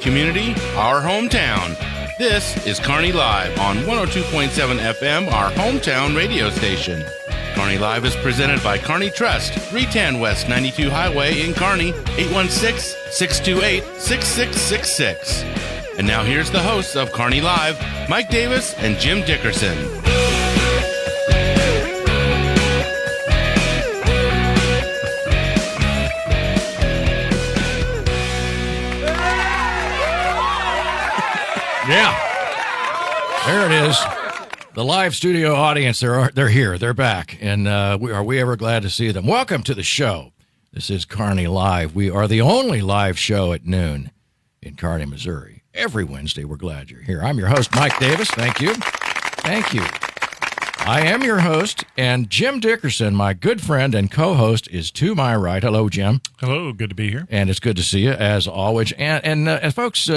community, our hometown. This is Kearney Live on 102.7 FM, our hometown radio station. Kearney Live is presented by Kearney Trust, 310 West 92 Highway in Kearney, 816-628-6666. And now here's the hosts of Kearney Live, Mike Davis and Jim Dickerson. Yeah, there it is. The live studio audience, they're here. They're back. And are we ever glad to see them? Welcome to the show. This is Kearney Live. We are the only live show at noon in Kearney, Missouri. Every Wednesday, we're glad you're here. I'm your host, Mike Davis. Thank you. Thank you. I am your host, and Jim Dickerson, my good friend and co-host, is to my right. Hello, Jim. Hello, good to be here. And it's good to see you, as always. And folks,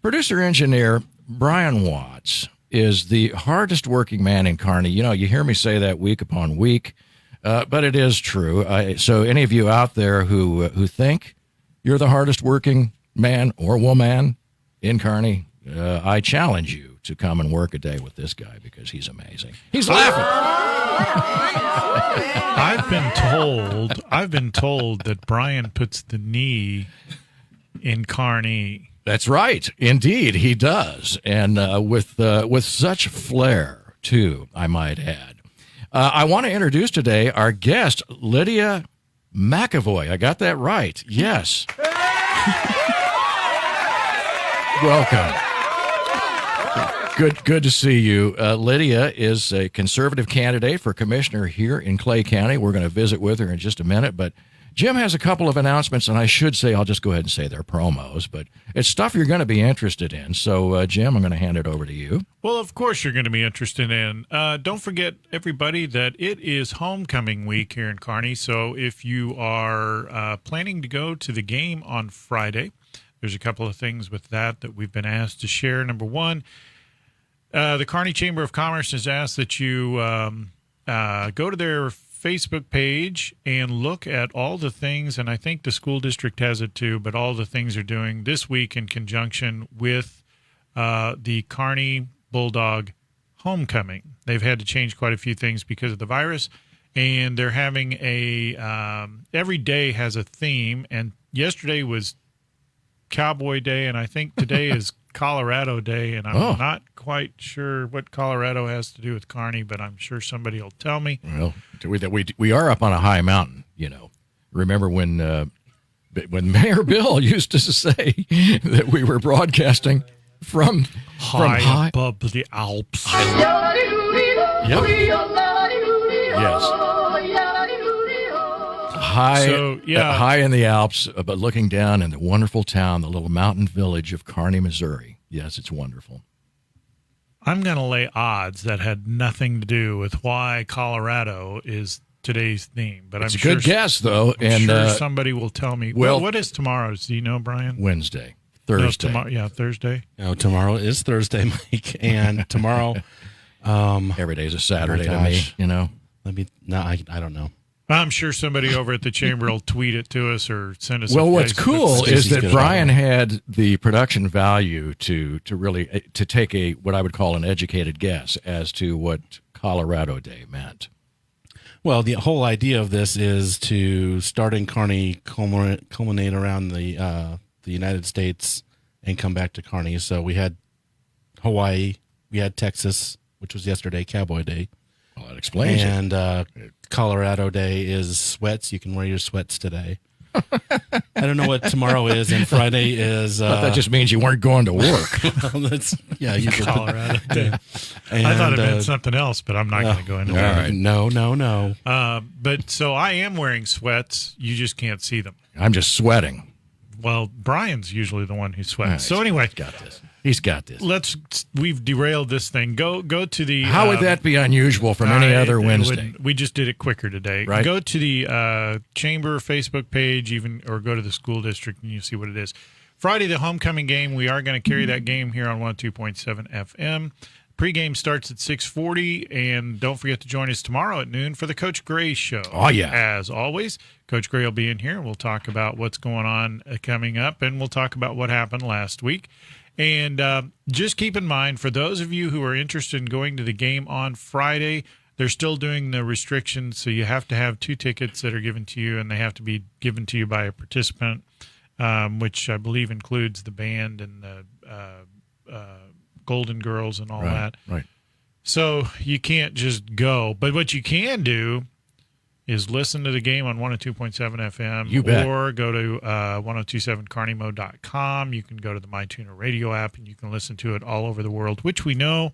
producer-engineer Brian Watts is the hardest working man in Kearney. You know, you hear me say that week upon week, but it is true. So any of you out there who think you're the hardest working man or woman in Kearney, I challenge you to come and work a day with this guy because he's amazing. He's laughing. I've been told that Brian puts the knee in Kearney. That's right. Indeed, he does. And with such flair, too, I might add. I want to introduce today our guest, Lydia McEvoy. I got that right. Yes. Welcome. Good to see you. Lydia is a conservative candidate for commissioner here in Clay County. We're going to visit with her in just a minute, but Jim has a couple of announcements, and I should say, I'll just go ahead and say they're promos, but it's stuff you're going to be interested in. So, Jim, I'm going to hand it over to you. Well, of course you're going to be interested in. Don't forget, everybody, that it is homecoming week here in Kearney. So if you are planning to go to the game on Friday, there's a couple of things with that we've been asked to share. Number one, the Kearney Chamber of Commerce has asked that you go to their Facebook page and look at all the things, and I think the school district has it too, but all the things they're doing this week in conjunction with the Kearney Bulldog homecoming. They've had to change quite a few things because of the virus, and they're having every day has a theme, and yesterday was Cowboy Day, and I think today is Colorado Day, and I'm not quite sure what Colorado has to do with Kearney, but I'm sure somebody will tell me. Well, we are up on a high mountain, you know. Remember when Mayor Bill used to say that we were broadcasting from high above the Alps. Yep. Yes. High in the Alps, but looking down in the wonderful town, the little mountain village of Kearney, Missouri. Yes, it's wonderful. I'm going to lay odds that had nothing to do with why Colorado is today's theme. But it's a good guess, though. I'm sure somebody will tell me. Well, what is tomorrow's? Do you know, Brian? Thursday. No, Thursday. No, tomorrow is Thursday, Mike, and tomorrow. Every day is a Saturday to me. You know. I don't know. I'm sure somebody over at the chamber will tweet it to us or send us. Well, what's cool is that Brian had the production value to really take what I would call an educated guess as to what Colorado Day meant. Well, the whole idea of this is to start in Kearney, culminate around the United States, and come back to Kearney. So we had Hawaii, we had Texas, which was yesterday, Cowboy Day. Well, that explains it. And Colorado Day is sweats. You can wear your sweats today. I don't know what tomorrow is, and Friday is. That just means you weren't going to work. You Colorado Day. And, I thought it meant something else, but I'm not going to go into that. Right. No. But so I am wearing sweats. You just can't see them. I'm just sweating. Well, Brian's usually the one who sweats. Right, so anyway, he's got this. We've derailed this thing. Go to the. How would that be unusual from any other Wednesday? We just did it quicker today. Right. Go to the chamber Facebook page, or go to the school district, and you see what it is. Friday, the homecoming game. We are going to carry that game here on 102.7 FM. Pregame starts at 6:40, and don't forget to join us tomorrow at noon for the Coach Gray Show. Oh, yeah. As always, Coach Gray will be in here. We'll talk about what's going on coming up, and we'll talk about what happened last week. And just keep in mind, for those of you who are interested in going to the game on Friday, they're still doing the restrictions, so you have to have 2 tickets that are given to you, and they have to be given to you by a participant, which I believe includes the band and the Golden Girls and all that. Right. So you can't just go. But what you can do is listen to the game on 102.7 FM. You bet. Or go to 1027carneymo.com. You can go to the MyTuner radio app, and you can listen to it all over the world, which we know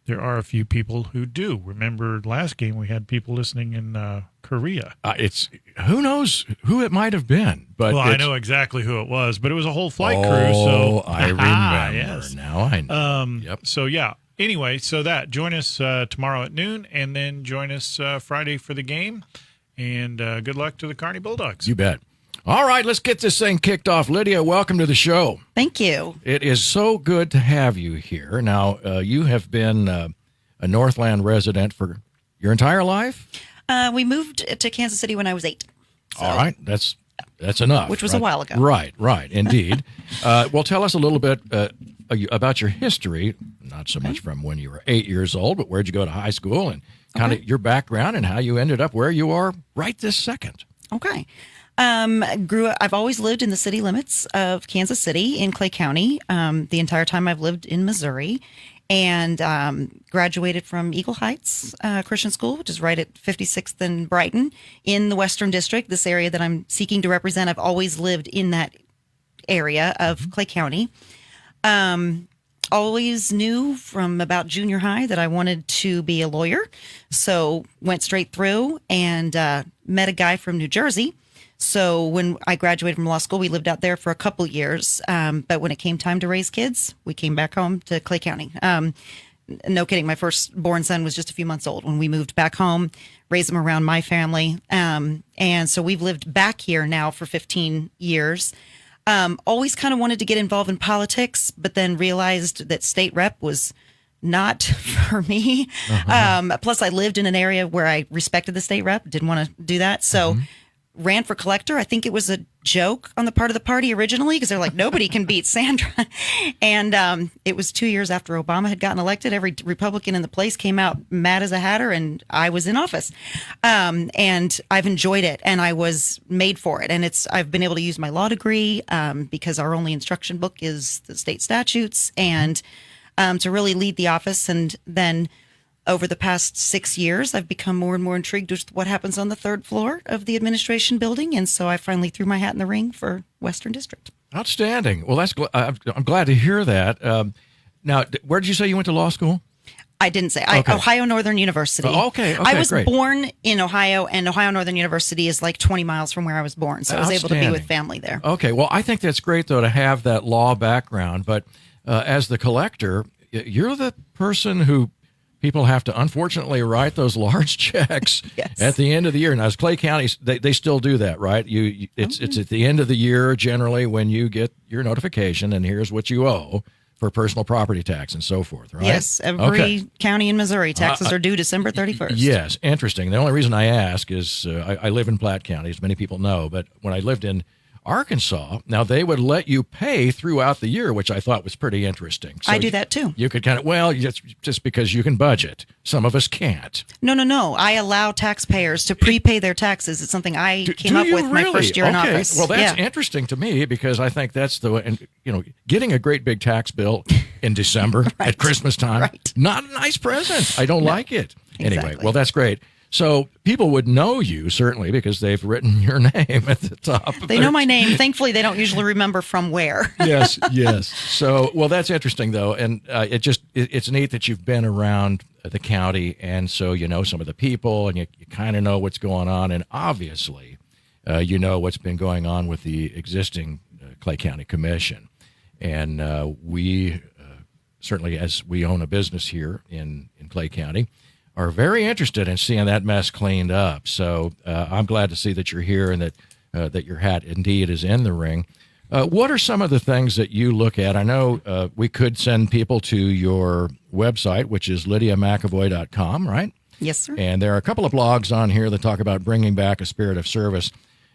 there are a few people who do. Remember last game we had people listening in Korea. It's who knows who it might have been, but Well, I know exactly who it was, but it was a whole flight crew. Oh, So I remember. yes. Now I know. Yep. So yeah. Anyway, so join us tomorrow at noon, and then join us Friday for the game. And good luck to the Kearney Bulldogs. You bet. All right, let's get this thing kicked off. Lydia, welcome to the show. Thank you. It is so good to have you here. Now, you have been a Northland resident for your entire life? We moved to Kansas City when I was 8. So, All right, that's enough. Which was right? a while ago. Right, indeed. Well, tell us a little bit about your history, not so much from when you were 8 years old, but where'd you go to high school and kind of your background and how you ended up where you are right this second. Okay. I've always lived in the city limits of Kansas City in Clay County. The entire time I've lived in Missouri, and graduated from Eagle Heights Christian School, which is right at 56th and Brighton in the Western District, this area that I'm seeking to represent. I've always lived in that area of Clay County. Always knew from about junior high that I wanted to be a lawyer. So went straight through and met a guy from New Jersey. So when I graduated from law school, we lived out there for a couple years. But when it came time to raise kids, we came back home to Clay County. No kidding. My firstborn son was just a few months old when we moved back home, raised him around my family. And so we've lived back here now for 15 years. Always kind of wanted to get involved in politics, but then realized that state rep was not for me. Plus, I lived in an area where I respected the state rep, didn't want to do that. So ran for collector. I think it was a joke on the part of the party originally, because they're like, nobody can beat Sandra. And it was 2 years after Obama had gotten elected. Every Republican in the place came out mad as a hatter, and I was in office. And I've enjoyed it, and I was made for it. And I've been able to use my law degree because our only instruction book is the state statutes, and to really lead the office. And then over the past 6 years, I've become more and more intrigued with what happens on the third floor of the administration building. And so I finally threw my hat in the ring for Western District. Outstanding. Well, I'm glad to hear that. Now, where did you say you went to law school? I didn't say. Okay. Ohio Northern University. Okay, I was great. born in Ohio, and Ohio Northern University is like 20 miles from where I was born. So I was able to be with family there. Okay. Well, I think that's great, though, to have that law background. But as the collector, you're the person who people have to, unfortunately, write those large checks Yes. at the end of the year. Now, as Clay County, they still do that, right? It's at the end of the year, generally, when you get your notification, and here's what you owe for personal property tax and so forth, right? Yes, every county in Missouri, taxes are due December 31st. Yes, interesting. The only reason I ask is I live in Platte County, as many people know, but when I lived in Arkansas, now they would let you pay throughout the year, which I thought was pretty interesting. So I do that too. You could kind of, just because you can budget. Some of us can't. No. I allow taxpayers to prepay their taxes. It's something I came up with my first year in office. Well, that's interesting to me, because I think that's getting a great big tax bill in December at Christmas time, not a nice present. I don't like it. Anyway, Exactly. well, that's great. So people would know you, certainly, because they've written your name at the top. They know my name. Thankfully, they don't usually remember from where. Yes. So, well, that's interesting, though. And it's neat that you've been around the county, and so you know some of the people, and you kind of know what's going on. And obviously, you know what's been going on with the existing Clay County Commission. And we certainly, as we own a business here in Clay County, are very interested in seeing that mess cleaned up. So I'm glad to see that you're here and that your hat indeed is in the ring. What are some of the things that you look at? I know we could send people to your website, which is lydiamcavoy.com, right? Yes, sir. And there are a couple of blogs on here that talk about bringing back a spirit of service.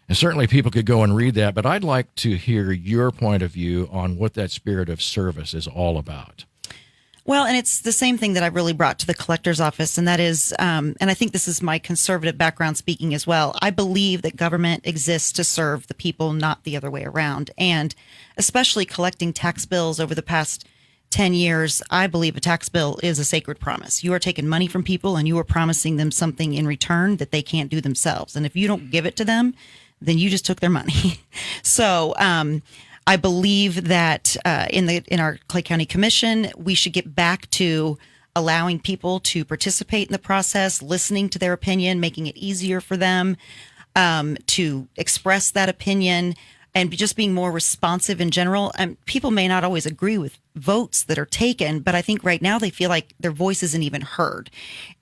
And certainly people could go and read that, but I'd like to hear your point of view on what that spirit of service is all about. Well, and it's the same thing that I really brought to the collector's office, and that is, and I think this is my conservative background speaking as well. I believe that government exists to serve the people, not the other way around. And especially collecting tax bills over the past 10 years, I believe a tax bill is a sacred promise. You are taking money from people and you are promising them something in return that they can't do themselves. And if you don't give it to them, then you just took their money. So, I believe that in our Clay County Commission, we should get back to allowing people to participate in the process, listening to their opinion, making it easier for them to express that opinion, and just being more responsive in general. People may not always agree with votes that are taken, but I think right now they feel like their voice isn't even heard.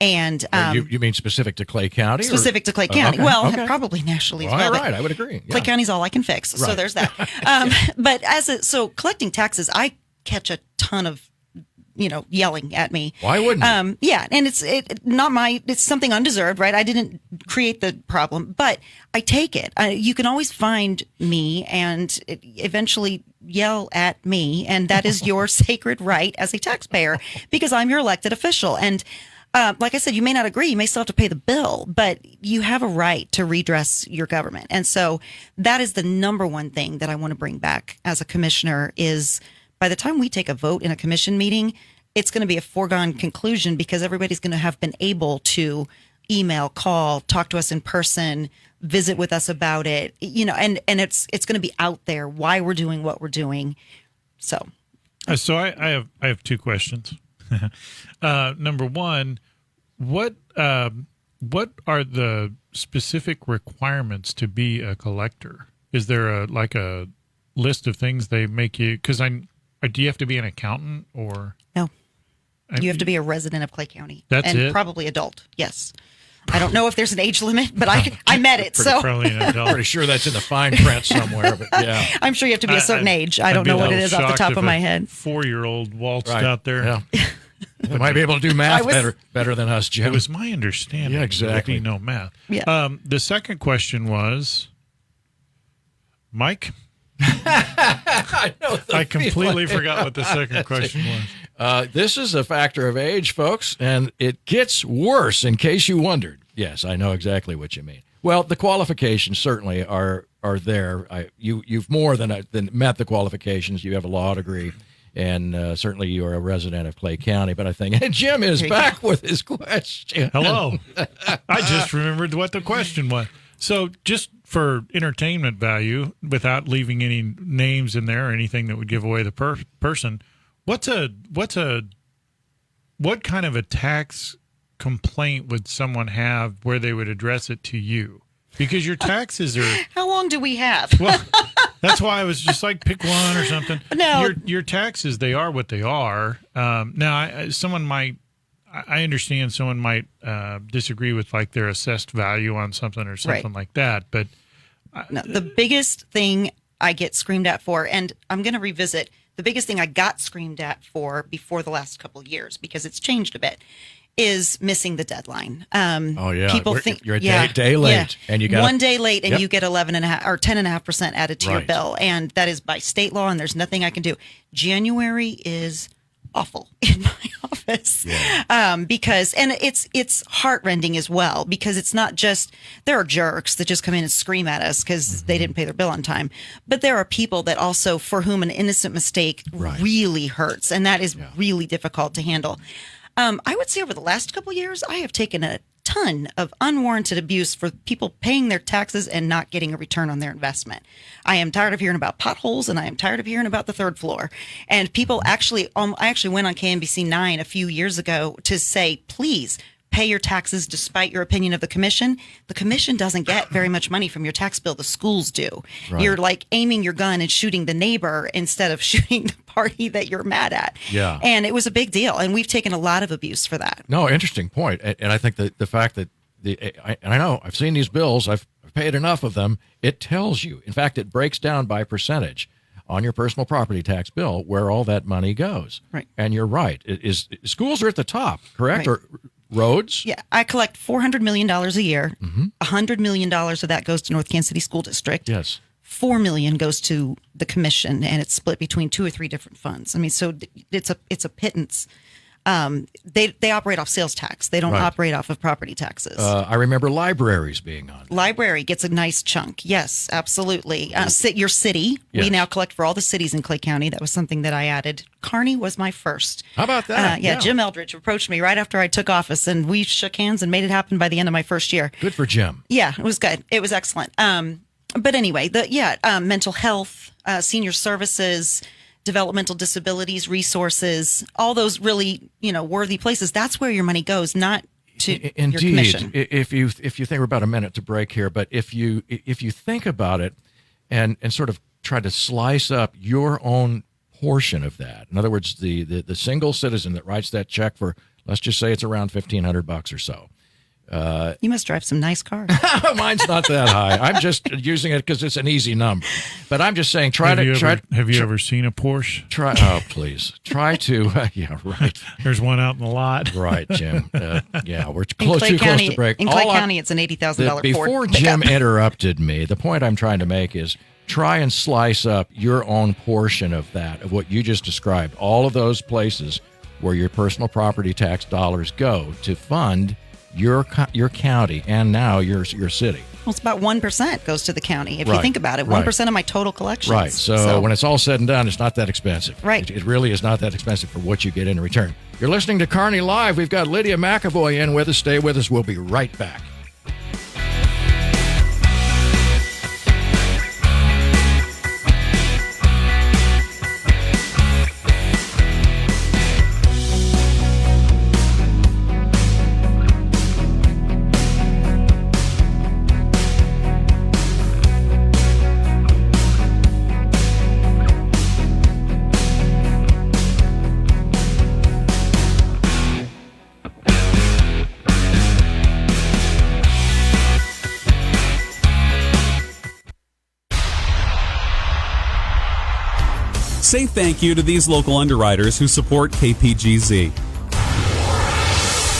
And you mean specific to Clay County? Specific to Clay County. Okay, well, okay. Probably nationally as All well. right, I would agree. Yeah. Clay County's all I can fix. So Right. there's that. But so collecting taxes, I catch a ton of yelling at me. Why wouldn't you? Yeah, and it's something undeserved, right? I didn't create the problem, but I take it. You can always find me and eventually yell at me, and that is your sacred right as a taxpayer because I'm your elected official. And like I said, you may not agree. You may still have to pay the bill, but you have a right to redress your government. And so that is the number one thing that I want to bring back as a commissioner is by the time we take a vote in a commission meeting, it's going to be a foregone conclusion because everybody's going to have been able to email, call, talk to us in person, visit with us about it, and it's going to be out there why we're doing what we're doing. So I have two questions. Number one, what are the specific requirements to be a collector? Is there a list of things they make you? Because do you have to be an accountant or no? You have to be a resident of Clay County. That's it? Probably adult. Yes. I don't know if there's an age limit, but I met it. So probably an adult. Pretty sure that's in the fine print somewhere, but yeah. I'm sure you have to be a certain age. I don't know what it is off the top of my head. 4-year-old waltzed Right. out there. Yeah. They might be able to do math better than us, Jim. It was my understanding. Yeah, exactly. There would be no math. Yeah. The second question was, Mike? I completely forgot what the second question was. This is a factor of age, folks, and it gets worse, in case you wondered. Yes, I know exactly what you mean. Well, the qualifications certainly are there. You've more than met the qualifications. You have a law degree, and certainly you are a resident of Clay County. But I think Jim is back with his question. Hello. I just remembered what the question was. So just for entertainment value, without leaving any names in there or anything that would give away the person, what kind of a tax complaint would someone have where they would address it to you? Because your taxes are... How long do we have? Well, that's why I was just like, pick one or something. No. Your taxes, they are what they are. Now, someone might... I understand someone might disagree with like their assessed value on something or something like that, but no, the biggest thing I get screamed at for, and I'm going to revisit the biggest thing I got screamed at for before the last couple of years because it's changed a bit, is missing the deadline. Oh yeah, people think you're a day late, and you got one day late, and you get 11.5% or 10.5% added to your bill, and that is by state law, and there's nothing I can do. January is awful in my office because it's heartrending as well because it's not just there are jerks that just come in and scream at us because they didn't pay their bill on time, but there are people that also for whom an innocent mistake really hurts, and that is really difficult to handle. I would say over the last couple of years I have taken a ton of unwarranted abuse for people paying their taxes and not getting a return on their investment. I am tired of hearing about potholes, and I am tired of hearing about the third floor. And people actually, I actually went on KMBC 9 a few years ago to say, please pay your taxes despite your opinion of the commission. The commission doesn't get very much money from your tax bill. The schools do. Right. You're like aiming your gun and shooting the neighbor instead of shooting the party that you're mad at. Yeah. And it was a big deal. And we've taken a lot of abuse for that. No, interesting point. And I think that the fact that I know I've seen these bills, I've paid enough of them. It tells you, in fact, it breaks down by percentage. on your personal property tax bill where all that money goes. Right. And you're right. Schools are at the top, correct? Right. Or roads? Yeah, I collect $400 million a year. $100 million of that goes to North Kansas City School District. Yes. $4 million goes to the commission, and it's split between 2 or 3 different funds. I mean, so it's a pittance. They operate off sales tax. They don't Right. operate off of property taxes. I remember libraries being on. Library gets a nice chunk. Yes, absolutely. Your city. Yes. We now collect for all the cities in Clay County. That was something that I added. Kearney was my first. How about that? Yeah, Jim Eldridge approached me right after I took office, and we shook hands and made it happen by the end of my first year. Good for Jim. Yeah, it was good. It was excellent. But anyway, mental health, senior services, developmental disabilities, resources, all those really, worthy places. That's where your money goes, not to your commission. If you think we're about a minute to break here, but if you think about it and sort of try to slice up your own portion of that. In other words, the single citizen that writes that check for, let's just say it's around $1,500 or so. You must drive some nice cars. Mine's not that high. I'm just using it because it's an easy number. But I'm just saying, Have you ever seen a Porsche? Please. Try to, yeah, right. There's one out in the lot. Right, Jim. Yeah, we're too In Clay close to break. In Clay County, it's an $80,000 Ford. Before Jim interrupted me, the point I'm trying to make is try and slice up your own portion of that, of what you just described, all of those places where your personal property tax dollars go to fund your county and now your city. Well, it's about 1% goes to the county. If you Right, think about it, right. 1% of my total collections. Right. So when it's all said and done, it's not that expensive. Right. It really is not that expensive for what you get in return. You're listening to Kearney Live. We've got Lydia McEvoy in with us. Stay with us. We'll be right back. Say thank you to these local underwriters who support KPGZ.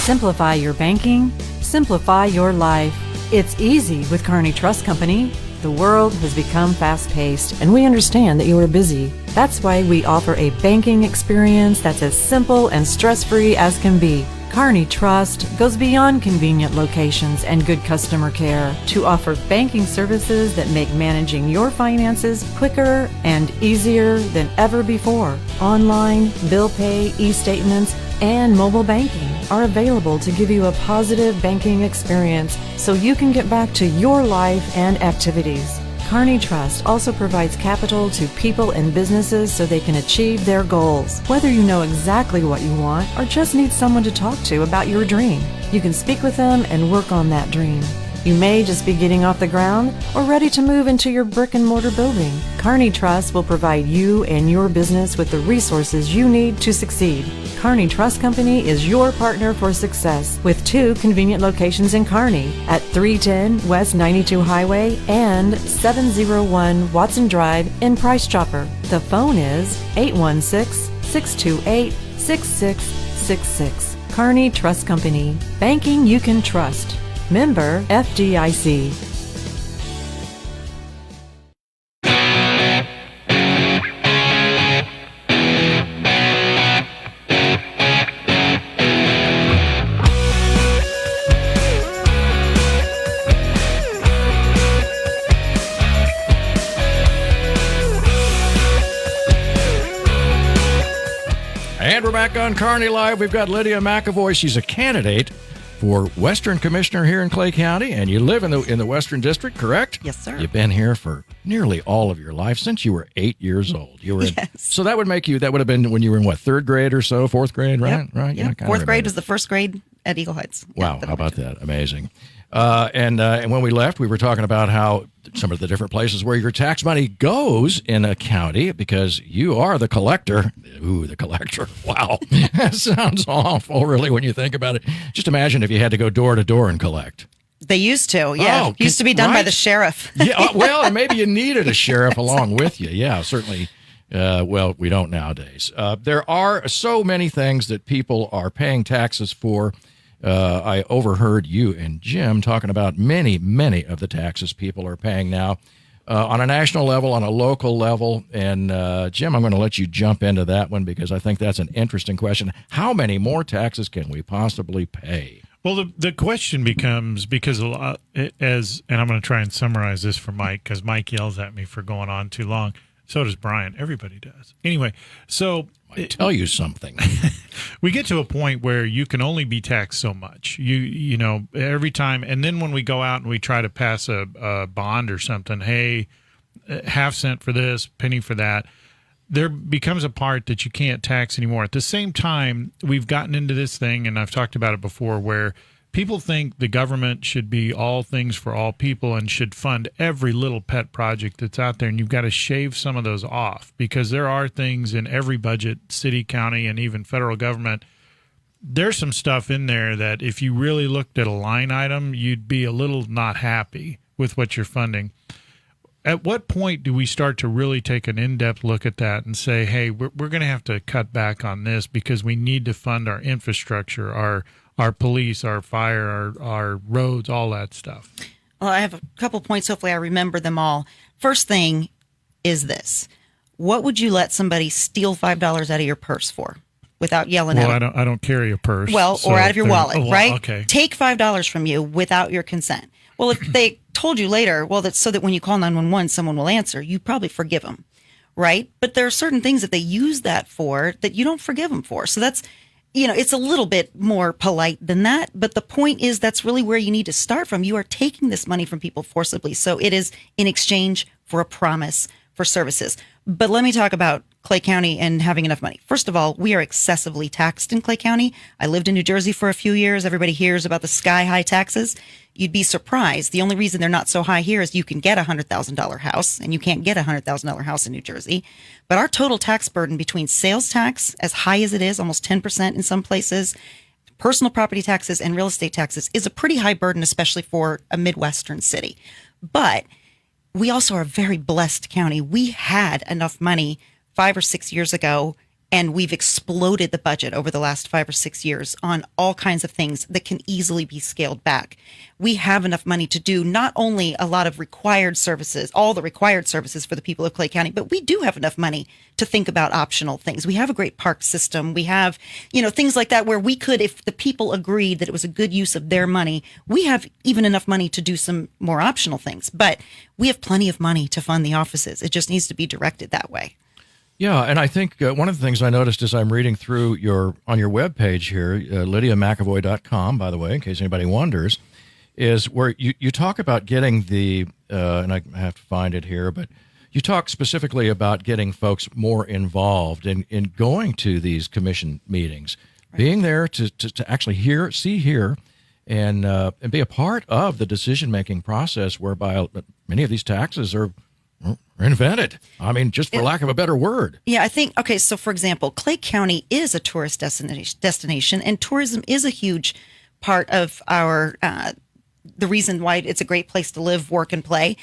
Simplify your banking, simplify your life. It's easy with Kearney Trust Company. The world has become fast-paced, and we understand that you are busy. That's why we offer a banking experience that's as simple and stress-free as can be. Kearney Trust goes beyond convenient locations and good customer care to offer banking services that make managing your finances quicker and easier than ever before. Online, bill pay, e-statements, and mobile banking are available to give you a positive banking experience so you can get back to your life and activities. Kearney Trust also provides capital to people and businesses so they can achieve their goals. Whether you know exactly what you want or just need someone to talk to about your dream, you can speak with them and work on that dream. You may just be getting off the ground or ready to move into your brick and mortar building. Kearney Trust will provide you and your business with the resources you need to succeed. Kearney Trust Company is your partner for success with 2 convenient locations in Kearney at 310 West 92 Highway and 701 Watson Drive in Price Chopper. The phone is 816-628-6666. Kearney Trust Company. Banking you can trust. Member FDIC. And we're back on Kearney Live. We've got Lydia McEvoy. She's a candidate for Western Commissioner here in Clay County, and you live in the Western District, correct? Yes, sir. You've been here for nearly all of your life since you were 8 years old. You were Yes. So that would have been when you were in what, 3rd grade or so, 4th grade, right? Yep. Right. Yep. Yeah, kinda 4th grade remember. was the first grade at Eagle Heights. Wow, Yeah, how about that? Amazing. And when we left, we were talking about how some of the different places where your tax money goes in a county because you are the collector. Ooh, the collector. Wow. That sounds awful, really, when you think about it. Just imagine if you had to go door to door and collect. They used to, yeah. Oh, used to be done by right? the sheriff. Yeah, well, and maybe you needed a sheriff along with you. Yeah, certainly. Well, we don't nowadays. There are so many things that people are paying taxes for. I overheard you and Jim talking about many of the taxes people are paying now on a national level, on a local level. And Jim, I'm going to let you jump into that one because I think that's an interesting question. How many more taxes can we possibly pay? Well, the question becomes, because and I'm going to try and summarize this for Mike because Mike yells at me for going on too long. So does Brian. Everybody does. Anyway, so I tell you something. We get to a point where you can only be taxed so much. You know, every time, and then when we go out and we try to pass a bond or something, hey, half cent for this, penny for that, there becomes a part that you can't tax anymore. At the same time, we've gotten into this thing, and I've talked about it before, where people think the government should be all things for all people and should fund every little pet project that's out there. And you've got to shave some of those off because there are things in every budget, city, county, and even federal government. There's some stuff in there that if you really looked at a line item, you'd be a little not happy with what you're funding. At what point do we start to really take an in-depth look at that and say, hey, we're going to have to cut back on this because we need to fund our infrastructure, our police, our fire, our roads, all that stuff? Well, I have a couple points. Hopefully I remember them all. First thing is this. What would you let somebody steal $5 out of your purse for without yelling at them? Well, I don't carry a purse. Well, so or out of your wallet, right? Okay. Take $5 from you without your consent. Well, if they told you later, well, that's so that when you call 911, someone will answer, you probably forgive them, right? But there are certain things that they use that for that you don't forgive them for. So that's, you know, it's a little bit more polite than that. But the point is that's really where you need to start from. You are taking this money from people forcibly. So it is in exchange for a promise for services. But let me talk about Clay County and having enough money. First of all, we are excessively taxed in Clay County. I lived in New Jersey for a few years. Everybody hears about the sky-high taxes. You'd be surprised. The only reason they're not so high here is you can get a $100,000 house, and you can't get a $100,000 house in New Jersey. But our total tax burden between sales tax, as high as it is, almost 10% in some places, personal property taxes, and real estate taxes, is a pretty high burden, especially for a Midwestern city. But we also are a very blessed county. We had enough money 5 or 6 years ago, and we've exploded the budget over the last 5 or 6 years on all kinds of things that can easily be scaled back. We have enough money to do not only a lot of required services, all the required services for the people of Clay County, but we do have enough money to think about optional things. We have a great park system. We have, you know, things like that where we could, if the people agreed that it was a good use of their money, we have even enough money to do some more optional things. But we have plenty of money to fund the offices. It just needs to be directed that way. Yeah, and I think one of the things I noticed as I'm reading through on your webpage here, LydiaMcEvoy.com, by the way, in case anybody wonders, is where you talk about getting the, and I have to find it here, but you talk specifically about getting folks more involved in going to these commission meetings, right, being there to actually hear, and be a part of the decision-making process whereby many of these taxes are invented. I mean, just for lack of a better word. Yeah, I think, okay, so for example, Clay County is a tourist destination, and tourism is a huge part of our, the reason why it's a great place to live, work, and play.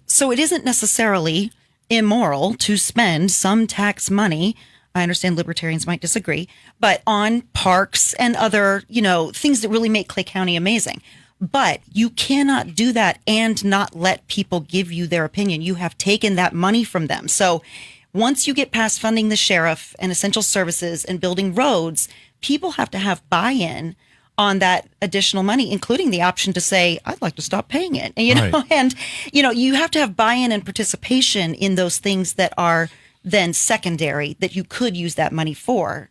So it isn't necessarily immoral to spend some tax money, I understand libertarians might disagree, but on parks and other, you know, things that really make Clay County amazing. But you cannot do that and not let people give you their opinion. You have taken that money from them. So once you get past funding the sheriff and essential services and building roads, people have to have buy-in on that additional money, including the option to say, I'd like to stop paying it. And, you know, right, and, you know, you have to have buy-in and participation in those things that are then secondary that you could use that money for.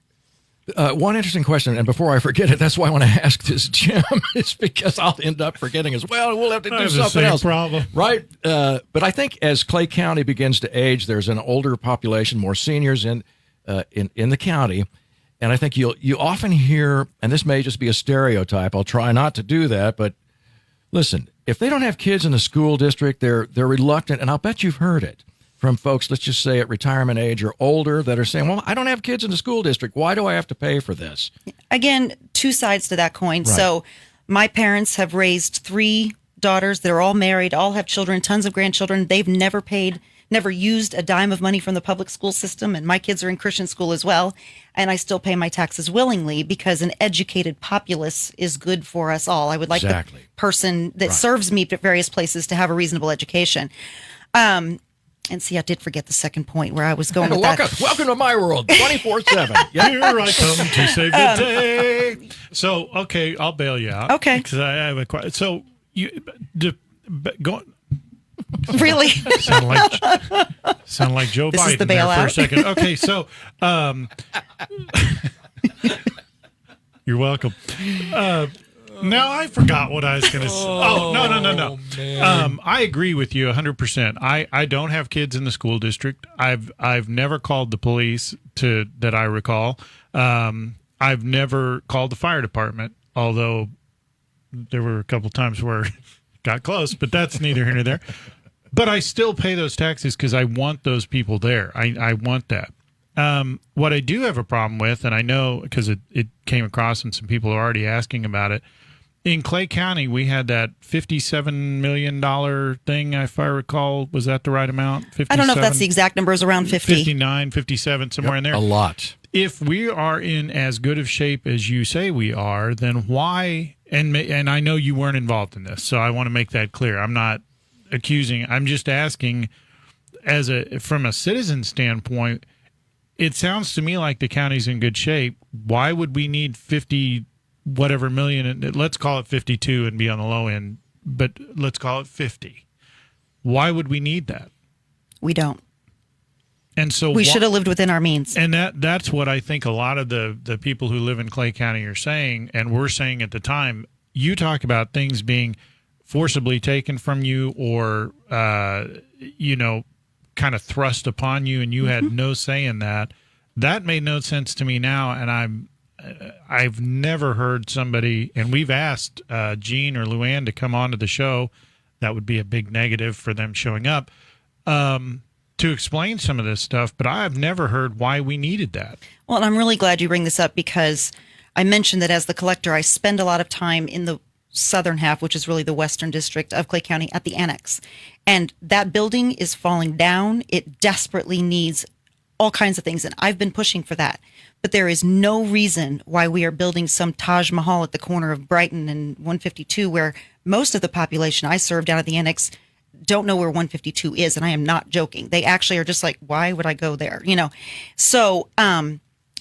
One interesting question, and before I forget it, that's why I want to ask this, Jim, is because I'll end up forgetting as well. We'll have to do something else. Problem. Right? But I think as Clay County begins to age, there's an older population, more seniors in the county. And I think you often hear, and this may just be a stereotype, I'll try not to do that, but listen, if they don't have kids in the school district, they're reluctant, and I'll bet you've heard it from folks, let's just say at retirement age or older, that are saying, well, I don't have kids in the school district. Why do I have to pay for this? Again, two sides to that coin. Right. So my parents have raised 3 daughters. They're all married, all have children, tons of grandchildren. They've never paid never used a dime of money from the public school system, and my kids are in Christian school as well, and I still pay my taxes willingly because an educated populace is good for us all. I would like the person that serves me at various places to have a reasonable education. And see, I did forget the second point where I was going with that. Welcome to my world, 24/7. Here I come to save the day. So, okay, I'll bail you out. Okay. Because I have a question. So, go. Really? Sound like Joe This is Biden the there for a bailout. second. Okay, so you're welcome. Now I forgot what I was going to say. Oh, no. I agree with you 100%. I don't have kids in the school district. I've never called the police that I recall. I've never called the fire department, although there were a couple times where it got close, but that's neither here nor there. But I still pay those taxes because I want those people there. I want that. What I do have a problem with, and I know because it came across and some people are already asking about it, in Clay County, we had that $57 million thing, if I recall. Was that the right amount? I don't know if that's the exact number. It's around 50. 59, 57, somewhere in there. A lot. If we are in as good of shape as you say we are, then why? And I know you weren't involved in this, so I want to make that clear. I'm not accusing. I'm just asking, from a citizen standpoint, it sounds to me like the county's in good shape. Why would we need 50 whatever million? Let's call it 52 and be on the low end, but let's call it 50. Why would we need that? We don't. And so we should have lived within our means. And that's what I think a lot of the people who live in Clay County are saying, and we're saying at the time. You talk about things being forcibly taken from you or, kind of thrust upon you, and you had no say in that. That made no sense to me now, and I've never heard somebody, and we've asked Gene or Luann to come on to the show. That would be a big negative for them showing up to explain some of this stuff, but I've never heard why we needed that. Well, and I'm really glad you bring this up because I mentioned that as the collector, I spend a lot of time in the southern half, which is really the western district of Clay County, at the annex. And that building is falling down. It desperately needs all kinds of things, and I've been pushing for that. But there is no reason why we are building some Taj Mahal at the corner of Brighton and 152, where most of the population I serve down at the annex don't know where 152 is, and I am not joking. They actually are just like, why would I go there? So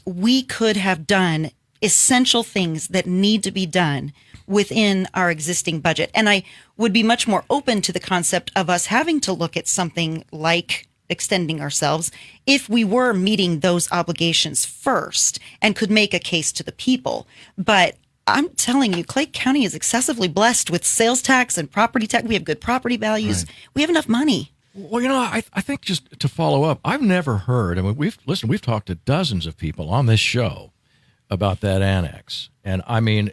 we could have done essential things that need to be done within our existing budget. And I would be much more open to the concept of us having to look at something like extending ourselves if we were meeting those obligations first and could make a case to the people. But I'm telling you, Clay County is excessively blessed with sales tax and property tax. We have good property values. Right. We have enough money. Well, I think just to follow up, I've never heard, I mean, we've talked to dozens of people on this show about that annex. And I mean,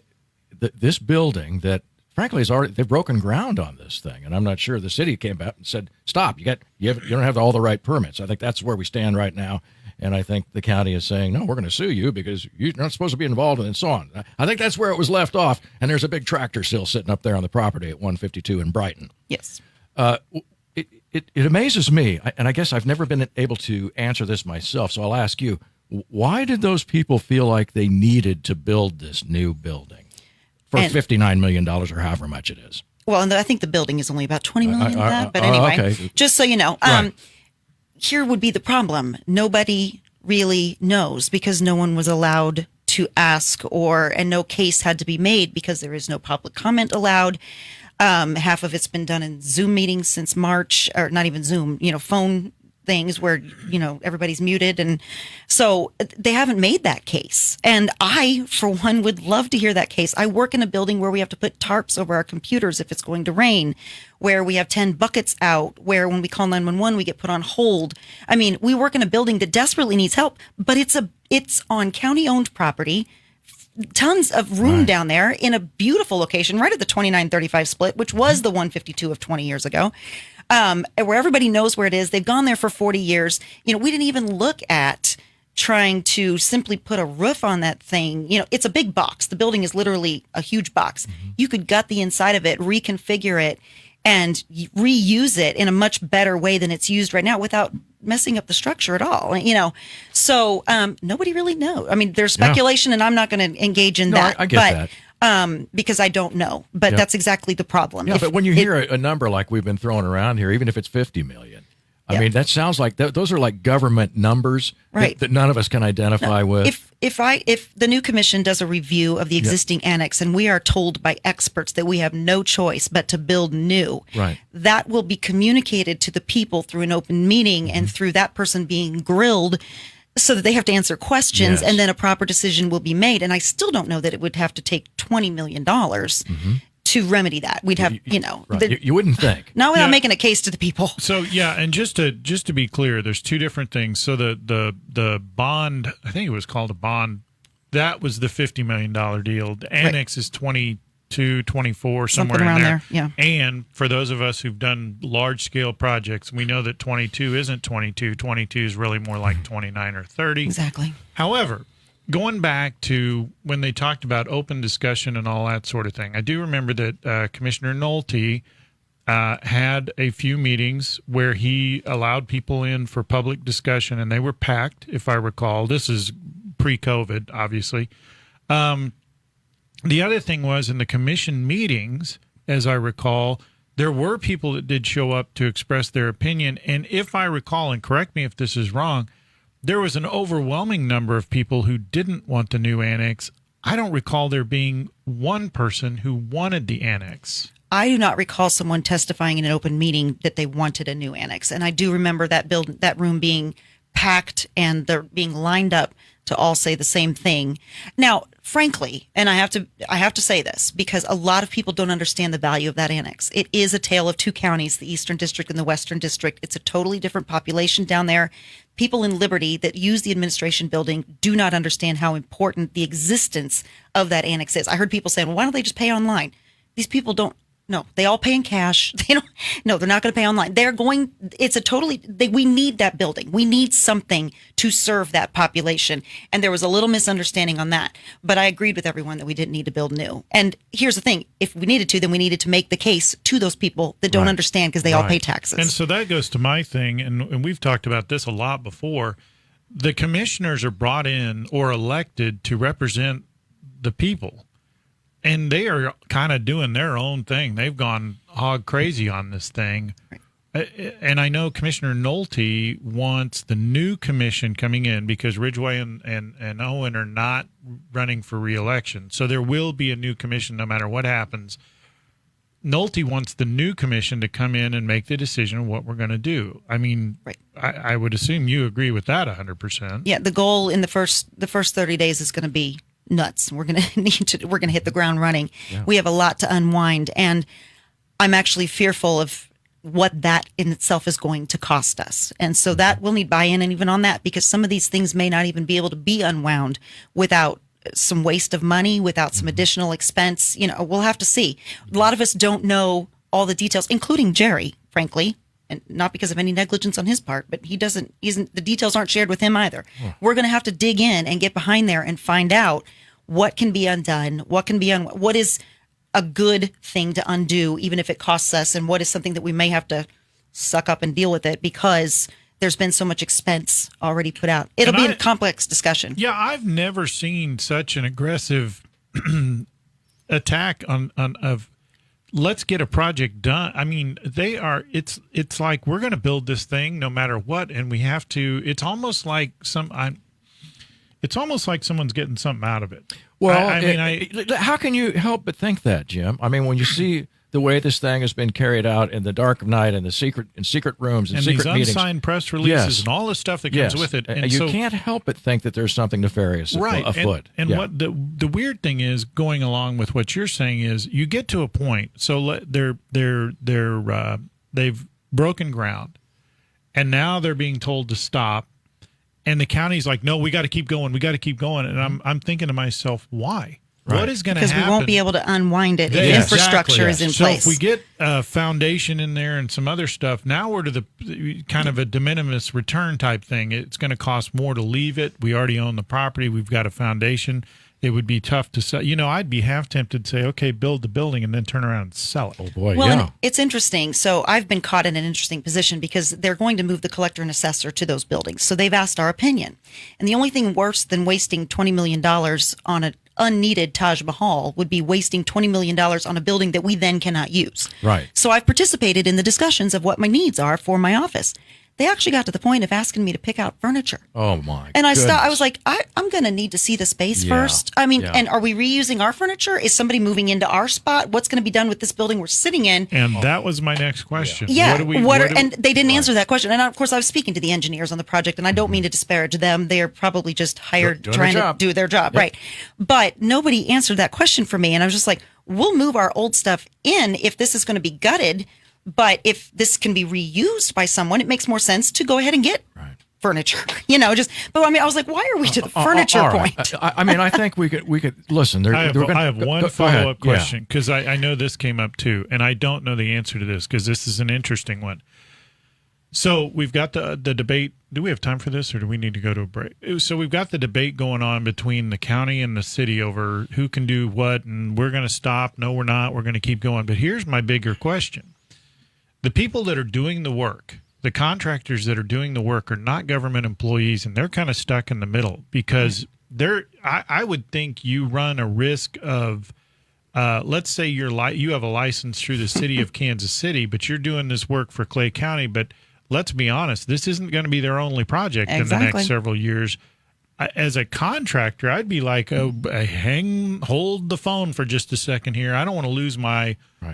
this building that frankly they've broken ground on this thing. And I'm not sure the city came back and said, stop, you don't have all the right permits. I think that's where we stand right now. And I think the county is saying, no, we're going to sue you because you're not supposed to be involved in it and so on. I think that's where it was left off. And there's a big tractor still sitting up there on the property at 152 in Brighton. Yes. It amazes me, and I guess I've never been able to answer this myself, so I'll ask you, why did those people feel like they needed to build this new building for $59 million or however much it is? Well, and I think the building is only about $20 million of that. But anyway, okay. Just so you know, right. Here would be the problem. Nobody really knows because no one was allowed to ask and no case had to be made because there is no public comment allowed. Half of it's been done in Zoom meetings since March, or not even Zoom, phone things where, everybody's muted. And so they haven't made that case. And I, for one, would love to hear that case. I work in a building where we have to put tarps over our computers if it's going to rain, where we have 10 buckets out, where when we call 911, we get put on hold. I mean, we work in a building that desperately needs help, but it's on county-owned property. Tons of room down there in a beautiful location, right at the 2935 split, which was the 152 of 20 years ago, where everybody knows where it is. They've gone there for 40 years. We didn't even look at trying to simply put a roof on that thing. It's a big box. The building is literally a huge box. Mm-hmm. You could gut the inside of it, reconfigure it, and reuse it in a much better way than it's used right now without messing up the structure at all. So nobody really knows. I mean, there's speculation, and I'm not going to engage in that. I get that. Because I don't know, but that's exactly the problem. Yeah, but when you hear a number like we've been throwing around here, even if it's 50 million, I mean, that sounds like those are like government numbers that none of us can identify with. If the new commission does a review of the existing annex, and we are told by experts that we have no choice but to build new, that will be communicated to the people through an open meeting and through that person being grilled, so that they have to answer questions, and then a proper decision will be made. And I still don't know that it would have to take $20 million to remedy that. We'd have, you wouldn't think. Not without making a case to the people. So and just to be clear, there's two different things. So the bond, I think it was called a bond, that was the $50 million deal. The annex is 22, 24, somewhere around in there. Yeah. And for those of us who've done large scale projects, we know that 22 isn't 22. 22 is really more like 29 or 30. Exactly. However, going back to when they talked about open discussion and all that sort of thing, I do remember that Commissioner Nolte had a few meetings where he allowed people in for public discussion, and they were packed, if I recall. This is pre-COVID, obviously. The other thing was, in the commission meetings, as I recall, there were people that did show up to express their opinion. And if I recall, and correct me if this is wrong, there was an overwhelming number of people who didn't want the new annex. I don't recall there being one person who wanted the annex. I do not recall someone testifying in an open meeting that they wanted a new annex. And I do remember that room being packed and they're being lined up to all say the same thing. Now, frankly, and I have to say this because a lot of people don't understand the value of that annex. It is a tale of two counties, the Eastern District and the Western District. It's a totally different population down there. People in Liberty that use the administration building do not understand how important the existence of that annex is. I heard people saying, well, why don't they just pay online? These people don't. No, they all pay in cash. They're not going to pay online. We need that building. We need something to serve that population. And there was a little misunderstanding on that. But I agreed with everyone that we didn't need to build new. And here's the thing. If we needed to, then we needed to make the case to those people that don't understand because they all pay taxes. And so that goes to my thing, and we've talked about this a lot before. The commissioners are brought in or elected to represent the people. And they are kind of doing their own thing. They've gone hog crazy on this thing. Right. And I know Commissioner Nolte wants the new commission coming in because Ridgway and Owen are not running for re-election. So there will be a new commission no matter what happens. Nolte wants the new commission to come in and make the decision of what we're going to do. I mean, I would assume you agree with that 100%. Yeah, the goal in the first 30 days is going to be nuts. We're going to hit the ground running. Yeah. We have a lot to unwind, and I'm actually fearful of what that in itself is going to cost us. And so that we'll need buy-in, and even on that, because some of these things may not even be able to be unwound without some waste of money, without some additional expense. We'll have to see. A lot of us don't know all the details, including Jerry, frankly. And not because of any negligence on his part, but the details aren't shared with him either. Oh. We're going to have to dig in and get behind there and find out what can be undone, what is a good thing to undo, even if it costs us, and what is something that we may have to suck up and deal with it because there's been so much expense already put out. It'll be a complex discussion. Yeah, I've never seen such an aggressive attack of let's get a project done. I mean, it's like we're going to build this thing no matter what, and we have to. It's almost like someone's getting something out of it. Well, how can you help but think that, Jim? I mean, when you see the way this thing has been carried out in the dark of night and in secret rooms and secret meetings, these unsigned press releases and all the stuff that comes with it, and you can't help but think that there's something nefarious afoot. And what the weird thing is, going along with what you're saying, is you get to a point. So they've broken ground, and now they're being told to stop. And the county's like, no, we got to keep going. We got to keep going. And I'm thinking to myself, why? Right. What is going to happen? Because we won't be able to unwind it if infrastructure is in place. So if we get a foundation in there and some other stuff, now we're to the kind of a de minimis return type thing. It's going to cost more to leave it. We already own the property. We've got a foundation. it would be tough to sell. I'd be half tempted to say, okay, build the building and then turn around and sell it. Oh boy, Well, yeah. and it's interesting. So I've been caught in an interesting position because they're going to move the collector and assessor to those buildings. So they've asked our opinion. And the only thing worse than wasting $20 million on an unneeded Taj Mahal would be wasting $20 million on a building that we then cannot use. Right. So I've participated in the discussions of what my needs are for my office. They actually got to the point of asking me to pick out furniture. Oh my! And I goodness. I was like, I'm going to need to see the space Yeah, first. I mean, yeah. and are we reusing our furniture? Is somebody moving into our spot? What's going to be done with this building we're sitting in? And that was my next question. Yeah, What and they didn't answer that question. And of course, I was speaking to the engineers on the project, and I don't mean to disparage them. They are probably just hired Doing trying their to job. do their job, Yep. right? But nobody answered that question for me, and I was just like, we'll move our old stuff in if this is going to be gutted. But if this can be reused by someone, it makes more sense to go ahead and get furniture. But I mean, I was like, why are we to the furniture all right. point? I mean, I think we could listen. I have one follow-up Yeah. question because I know this came up too, and I don't know the answer to this because this is an interesting one. So we've got the debate. Do we have time for this, or do we need to go to a break? So we've got the debate going on between the county and the city over who can do what, and we're going to stop. No, we're not. We're going to keep going. But here's my bigger question. The people that are doing the work, the contractors that are doing the work are not government employees, and they're kind of stuck in the middle because I would think you run a risk of, let's say you have a license through the city of Kansas City, but you're doing this work for Clay County. But let's be honest, this isn't going to be their only project in the next several years. As a contractor, I'd be like, hold the phone for just a second here. I don't want to lose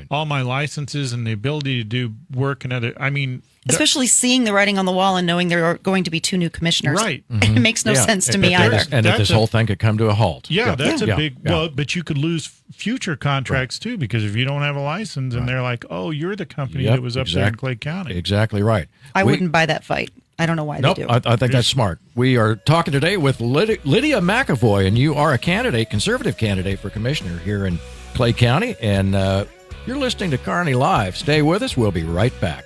all my licenses and the ability to do work and other. I mean, Especially seeing the writing on the wall and knowing there are going to be 2 new commissioners. Right. It makes no sense to me either. And if this whole thing could come to a halt. Yeah, that's a big. Yeah. Well, but you could lose future contracts too because if you don't have a license and they're like, oh, you're the company that was up there in Clay County. Exactly right. I wouldn't buy that fight. I don't know why Nope, they do. I think that's smart. We are talking today with Lydia McEvoy, and you are a conservative candidate for commissioner here in Clay County, and you're listening to Kearney Live. Stay with us. We'll be right back.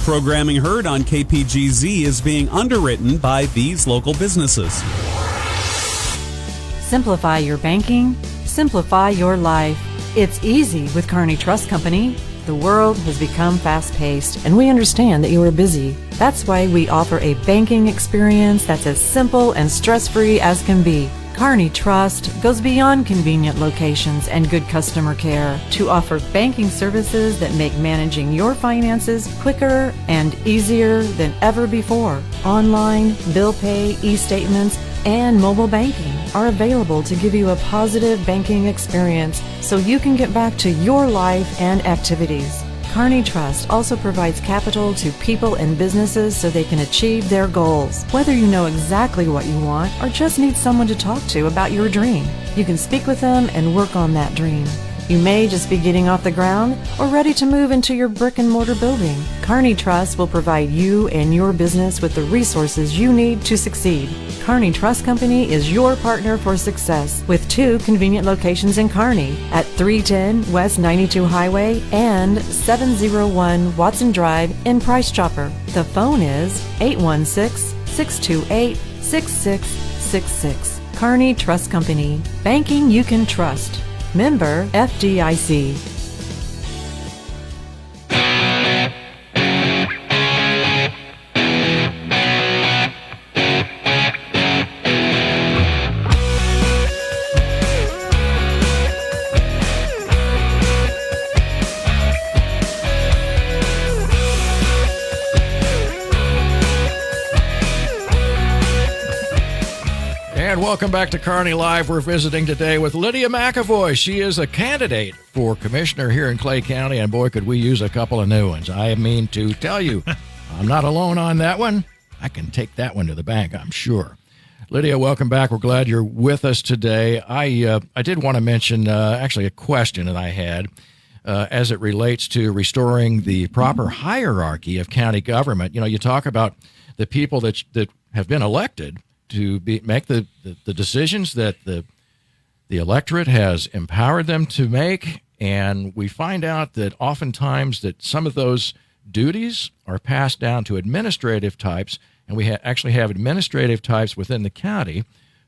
Programming heard on KPGZ is being underwritten by these local businesses. Simplify your banking, simplify your life. It's easy with Kearney Trust Company. The world has become fast-paced, and we understand that you are busy. That's why we offer a banking experience that's as simple and stress-free as can be. Kearney Trust goes beyond convenient locations and good customer care to offer banking services that make managing your finances quicker and easier than ever before. Online, bill pay, e-statements, and mobile banking are available to give you a positive banking experience so you can get back to your life and activities. Kearney Trust also provides capital to people and businesses so they can achieve their goals. Whether you know exactly what you want or just need someone to talk to about your dream, you can speak with them and work on that dream. You may just be getting off the ground or ready to move into your brick and mortar building. Kearney Trust will provide you and your business with the resources you need to succeed. Kearney Trust Company is your partner for success with 2 convenient locations in Kearney at 310 West 92 Highway and 701 Watson Drive in Price Chopper. The phone is 816-628-6666. Kearney Trust Company. Banking you can trust. Member FDIC. And welcome back to Kearney Live. We're visiting today with Lydia McEvoy. She is a candidate for commissioner here in Clay County, and boy, could we use a couple of new ones. I mean to tell you, I'm not alone on that one. I can take that one to the bank, I'm sure. Lydia, welcome back. We're glad you're with us today. I did want to mention actually a question that I had as it relates to restoring the proper hierarchy of county government. You talk about the people that have been elected to make the decisions that the electorate has empowered them to make, and we find out that oftentimes that some of those duties are passed down to administrative types. And we actually have administrative types within the county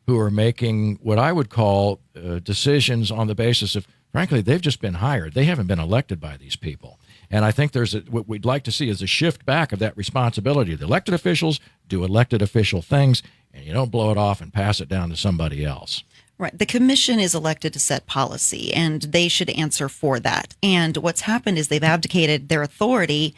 who are making what I would call decisions on the basis of, frankly, they've just been hired. They haven't been elected by these people. And I think what we'd like to see is a shift back of that responsibility. The elected officials do elected official things, and you don't blow it off and pass it down to somebody else. Right. The commission is elected to set policy, and they should answer for that. And what's happened is they've abdicated their authority,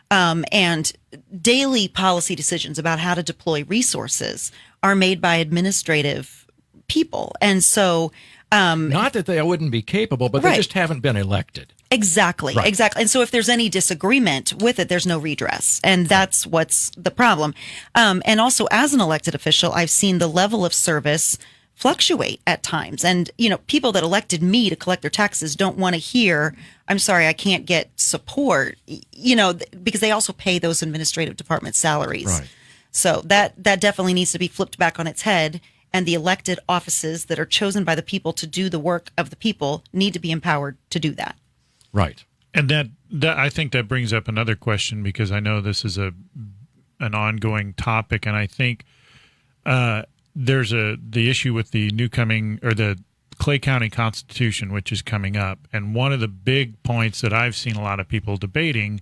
and daily policy decisions about how to deploy resources are made by administrative people. And so, not that they wouldn't be capable, but they just haven't been elected. Exactly. Right. Exactly. And so if there's any disagreement with it, there's no redress. And that's what's the problem. And also, as an elected official, I've seen the level of service fluctuate at times. And, people that elected me to collect their taxes don't want to hear, I'm sorry, I can't get support, because they also pay those administrative department salaries. Right. So that definitely needs to be flipped back on its head. And the elected offices that are chosen by the people to do the work of the people need to be empowered to do that. Right. And that I think that brings up another question, because I know this is an ongoing topic, and I think there's the issue with the the Clay County Constitution, which is coming up. And one of the big points that I've seen a lot of people debating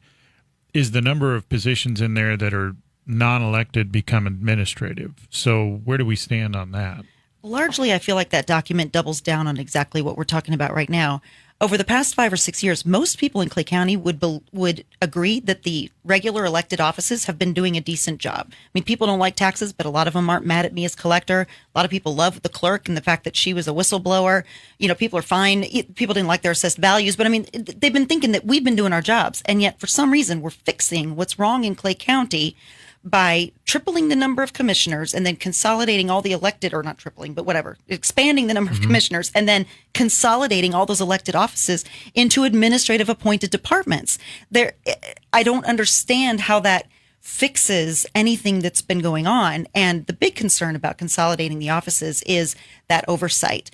is the number of positions in there that are non-elected become administrative. So where do we stand on that? Largely, I feel like that document doubles down on exactly what we're talking about right now. Over the past 5 or 6 years, most people in Clay County would agree that the regular elected offices have been doing a decent job. I mean, people don't like taxes, but a lot of them aren't mad at me as collector. A lot of people love the clerk and the fact that she was a whistleblower. People are fine. People didn't like their assessed values, but I mean, they've been thinking that we've been doing our jobs. And yet, for some reason, we're fixing what's wrong in Clay County by tripling the number of commissioners and then consolidating all the elected, or not tripling, but whatever, expanding the number of commissioners and then consolidating all those elected offices into administrative appointed departments. I don't understand how that fixes anything that's been going on. And the big concern about consolidating the offices is that oversight.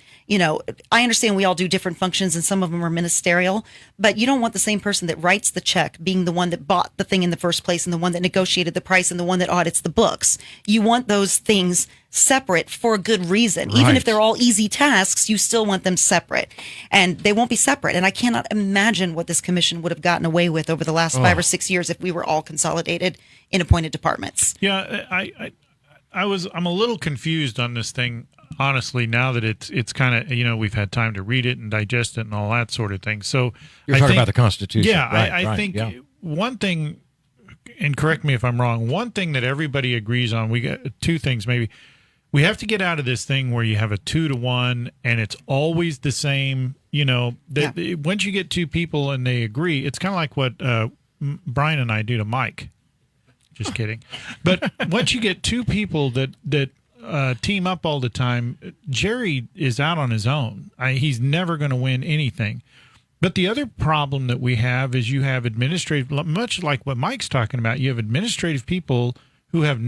I understand we all do different functions and some of them are ministerial, but you don't want the same person that writes the check being the one that bought the thing in the first place and the one that negotiated the price and the one that audits the books. You want those things separate for a good reason. Even if they're all easy tasks, you still want them separate, and they won't be separate. And I cannot imagine what this commission would have gotten away with over the last 5 or 6 years if we were all consolidated in appointed departments. Yeah, I'm a little confused on this thing, honestly, now that it's kind of, we've had time to read it and digest it and all that sort of thing. So you're talking about the Constitution. Yeah, I think one thing, and correct me if I'm wrong, one thing that everybody agrees on, we got two things maybe. We have to get out of this thing where you have a 2-to-1 and it's always the same. Once you get two people and they agree, it's kind of like what Brian and I do to Mike. Just kidding. But once you get two people that team up all the time, Jerry is out on his own. He's never going to win anything. But the other problem that we have is you have administrative, much like what Mike's talking about, you have administrative people who have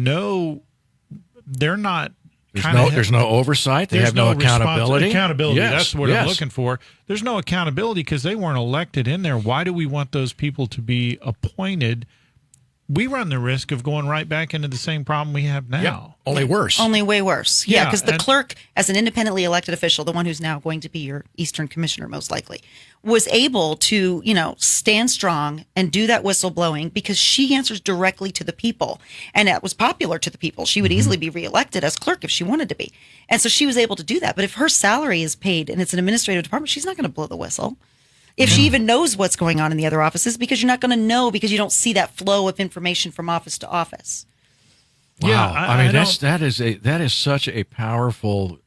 they're not. There's no oversight. They have no accountability. Accountability. Yes, that's what I'm looking for. There's no accountability because they weren't elected in there. Why do we want those people to be appointed? We run the risk of going right back into the same problem we have now. Yep. Only worse. Only way worse. Yeah, because the and clerk, as an independently elected official, the one who's now going to be your Eastern Commissioner most likely, was able to, stand strong and do that whistleblowing because she answers directly to the people. And that was popular to the people. She would easily be reelected as clerk if she wanted to be. And so she was able to do that. But if her salary is paid and it's an administrative department, she's not going to blow the whistle. If she even knows what's going on in the other offices, because you're not going to know because you don't see that flow of information from office to office. Wow. Yeah, I mean, that is such a powerful.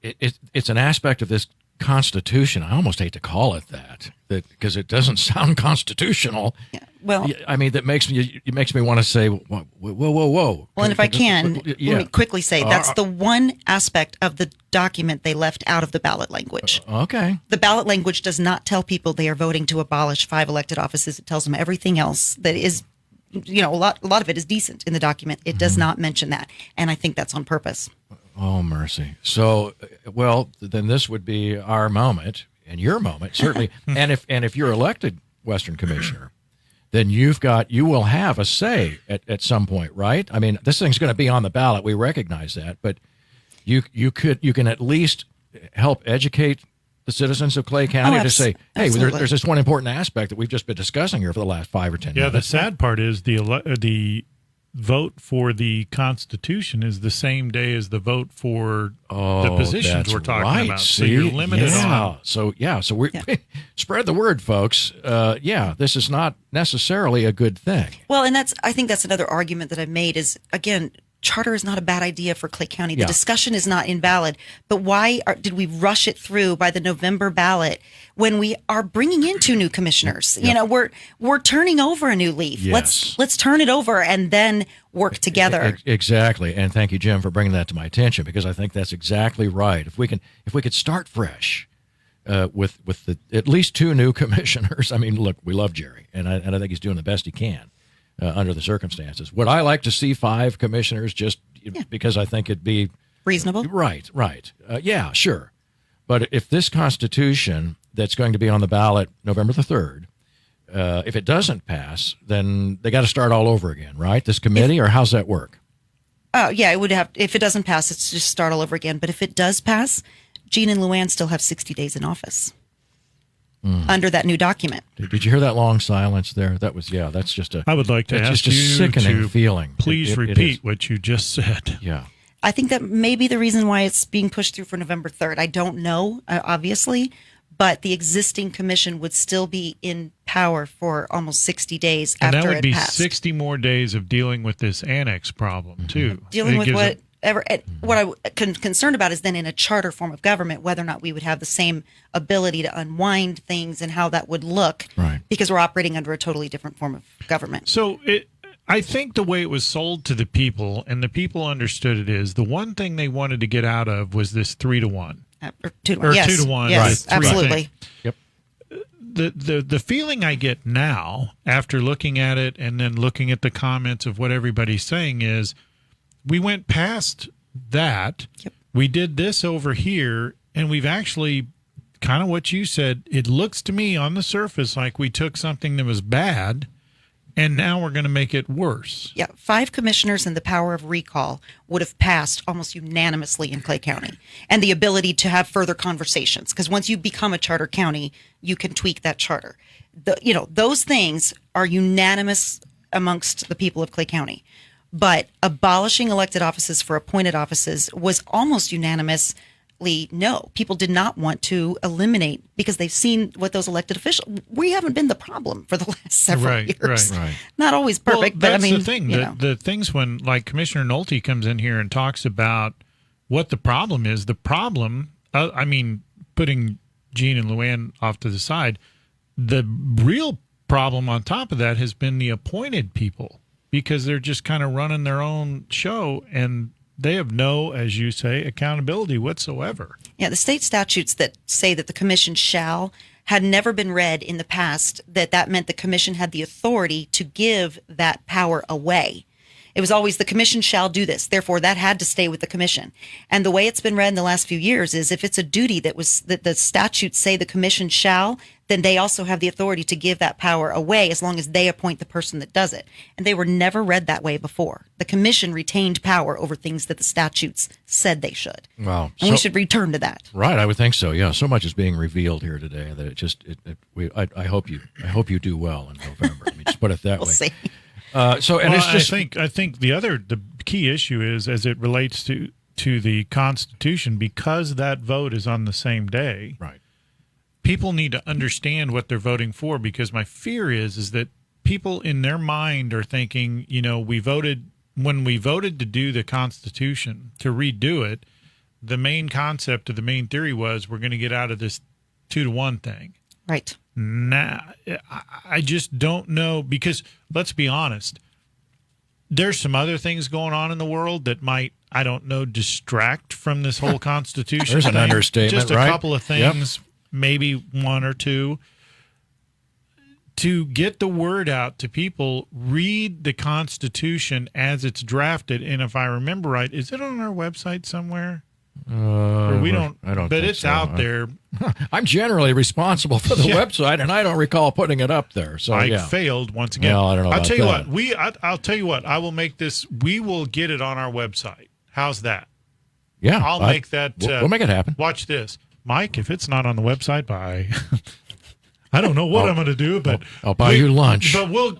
It's an aspect of this Constitution. I almost hate to call it that because it doesn't sound constitutional. Yeah. Well, I mean, it makes me want to say, whoa. Well, and if I can, let me quickly say that's the one aspect of the document they left out of the ballot language. Okay. The ballot language does not tell people they are voting to abolish 5 elected offices. It tells them everything else that is, a lot of it is decent in the document. It does not mention that, and I think that's on purpose. Oh, mercy. So, well, then this would be our moment and your moment, certainly. and if you're elected Western Commissioner, then you will have a say at some point, right? I mean, this thing's going to be on the ballot. We recognize that, but you can at least help educate the citizens of Clay County to say, hey, there's this one important aspect that we've just been discussing here for the last 5 or 10 minutes. Yeah, the sad part is the vote for the Constitution is the same day as the vote for the positions we're talking about. See? So you're limited on. So we spread the word, folks. This is not necessarily a good thing. Well, and I think that's another argument that I've made is, again, charter is not a bad idea for Clay County. The discussion is not invalid, but why did we rush it through by the November ballot when we are bringing in 2 new commissioners? We're turning over a new leaf. Yes. Let's turn it over and then work together. Exactly, and thank you, Jim, for bringing that to my attention because I think that's exactly right. If we could start fresh with at least 2 new commissioners. I mean, look, we love Jerry, and I think he's doing the best he can. Under the circumstances. Would I like to see 5 commissioners just because I think it'd be reasonable? Right. Yeah, sure. But if this Constitution that's going to be on the ballot November the 3rd, if it doesn't pass, then they got to start all over again, right? This committee, or how's that work? Oh, yeah, it would have. If it doesn't pass, it's just start all over again. But if it does pass, Jean and Luann still have 60 days in office. Under that new document. Did you hear that long silence there? That's just I would like to ask just a sickening to feeling. Please repeat what you just said. Yeah. I think that may be the reason why it's being pushed through for November 3rd. I don't know, obviously, but the existing commission would still be in power for almost 60 days after it passed. And that would be 60 more days of dealing with this annex problem, too. Dealing with whatever. What I'm concerned about is then in a charter form of government, whether or not we would have the same ability to unwind things and how that would look, right? Because we're operating under a totally different form of government. So I think the way it was sold to the people, and the people understood it, is the one thing they wanted to get out of was this 3-to-1. Or 2-to-1. Yes. 2-to-1. Yes, right. Absolutely. Yep. The feeling I get now after looking at it and then looking at the comments of what everybody's saying is, we went past that. Yep. We did this over here, and we've actually, kind of what you said, it looks to me on the surface like we took something that was bad, and now we're going to make it worse. Yeah, 5 commissioners and the power of recall would have passed almost unanimously in Clay County, and the ability to have further conversations. Because once you become a charter county, you can tweak that charter. Those things are unanimous amongst the people of Clay County. But abolishing elected offices for appointed offices was almost unanimously no. People did not want to eliminate because they've seen what those elected officials. We haven't been the problem for the last several years. Right. Not always perfect, but I mean, the thing. The things when like Commissioner Nolte comes in here and talks about what the problem is. The problem. Putting Jean and Luann off to the side, the real problem on top of that has been the appointed people. Because they're just kind of running their own show, and they have no, as you say, accountability whatsoever. Yeah, the state statutes that say that the commission shall had never been read in the past, that meant the commission had the authority to give that power away. It was always the commission shall do this. Therefore, that had to stay with the commission. And the way it's been read in the last few years is if it's a duty that the statutes say the commission shall, then they also have the authority to give that power away as long as they appoint the person that does it. And they were never read that way before. The commission retained power over things that the statutes said they should. Wow. And we should return to that. Right, I would think so. Yeah, so much is being revealed here today that I hope you do well in November. Let me just put it that we'll way. See. I think the key issue is as it relates to the Constitution, because that vote is on the same day. Right. People need to understand what they're voting for, because my fear is that people in their mind are thinking, when we voted to do the Constitution, to redo it, the main concept of the main theory was we're going to get out of this 2-to-1 thing. Right. Nah, I just don't know, because let's be honest, there's some other things going on in the world that might, I don't know, distract from this whole Constitution. There's an understatement, Just a right? couple of things, maybe one or two. To get the word out to people, read the Constitution as it's drafted. And if I remember right, is it on our website somewhere? Or we don't, I don't but think it's so. out there. I'm generally responsible for the Yeah. website, and I don't recall putting it up there. So I yeah. failed once again. Well, I don't know I'll about tell you that. what. I'll tell you what. I will make this. We will get it on our website. How's that? Yeah, I'll make that. We'll make it happen. Watch this, Mike. If it's not on the website by, I don't know what I'm going to do, but I'll buy you lunch. But we'll.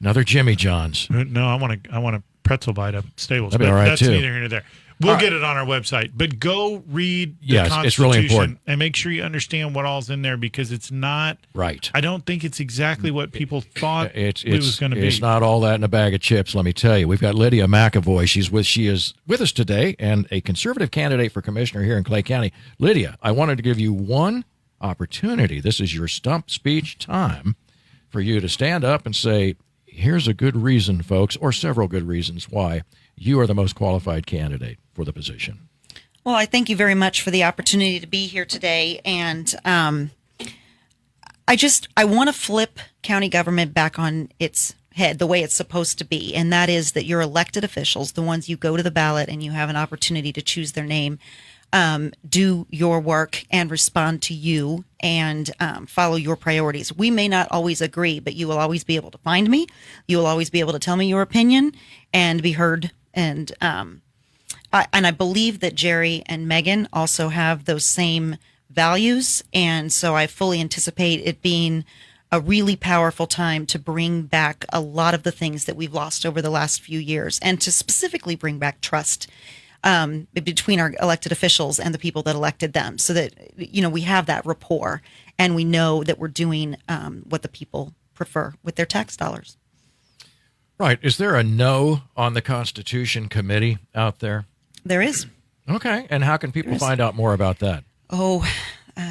Another Jimmy John's. No, I want a pretzel bite up at Stables. That'd be But all right, that's too. neither here nor there. We'll get it on our website, but go read the Yes, Constitution it's really important. and make sure you understand what all's in there, because it's not Right. I don't think it's exactly what people thought It's it was going to be. It's not all that in a bag of chips, let me tell you. We've got Lydia McEvoy. She is with us today, and a conservative candidate for commissioner here in Clay County. Lydia, I wanted to give you one opportunity. This is your stump speech time for you to stand up and say, here's a good reason, folks, or several good reasons why you are the most qualified candidate for the position. Well, I thank you very much for the opportunity to be here today. And I want to flip county government back on its head the way it's supposed to be. And that is that your elected officials, the ones you go to the ballot and you have an opportunity to choose their name, do your work and respond to you and follow your priorities. We may not always agree, but you will always be able to find me. You will always be able to tell me your opinion and be heard. And I believe that Jerry and Megan also have those same values. And so I fully anticipate it being a really powerful time to bring back a lot of the things that we've lost over the last few years, and to specifically bring back trust between our elected officials and the people that elected them, so that, we have that rapport and we know that we're doing what the people prefer with their tax dollars. Right. Is there a no on the Constitution Committee out there? There is. Okay. And how can people find out more about that? Oh,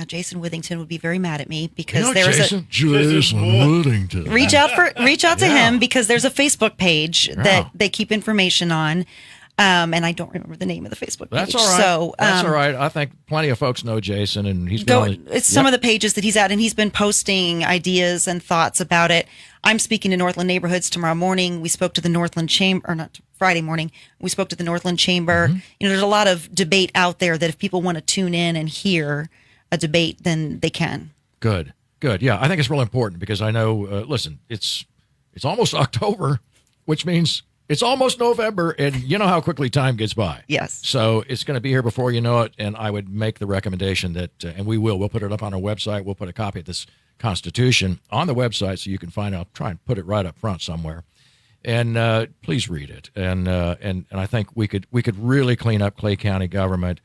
Jason Withington would be very mad at me, because Jason Withington. reach out to him, because there's a Facebook page that they keep information on. And I don't remember the name of the Facebook page. That's all right. So, that's all right. I think plenty of folks know Jason, and he's it's some of the pages that he's at, and he's been posting ideas and thoughts about it. I'm speaking to Northland neighborhoods tomorrow morning. We spoke to the Northland Chamber, or not Friday morning. We spoke to the Northland Chamber. Mm-hmm. There's a lot of debate out there that if people want to tune in and hear a debate, then they can. Good. Yeah, I think it's real important, because I know, listen, it's almost October, which means it's almost November, and you know how quickly time gets by. Yes. So it's going to be here before you know it, and I would make the recommendation that, and we'll put it up on our website. We'll put a copy of this Constitution on the website so you can find out. Try and put it right up front somewhere, and please read it. And I think we could really clean up Clay County government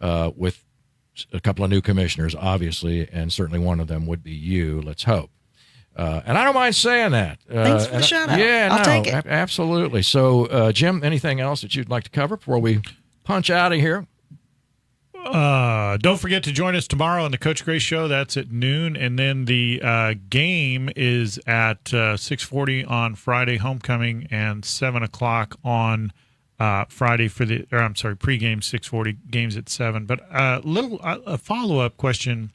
with a couple of new commissioners, obviously, and certainly one of them would be you. Let's hope. And I don't mind saying that. Thanks for the shout out. Yeah, I'll take it. Absolutely. So, Jim, anything else that you'd like to cover before we punch out of here? Don't forget to join us tomorrow on the Coach Gray Show. That's at noon. And then the game is at 6:40 on Friday, homecoming, and 7 o'clock on Friday for pregame 6:40, games at 7. But a follow-up question,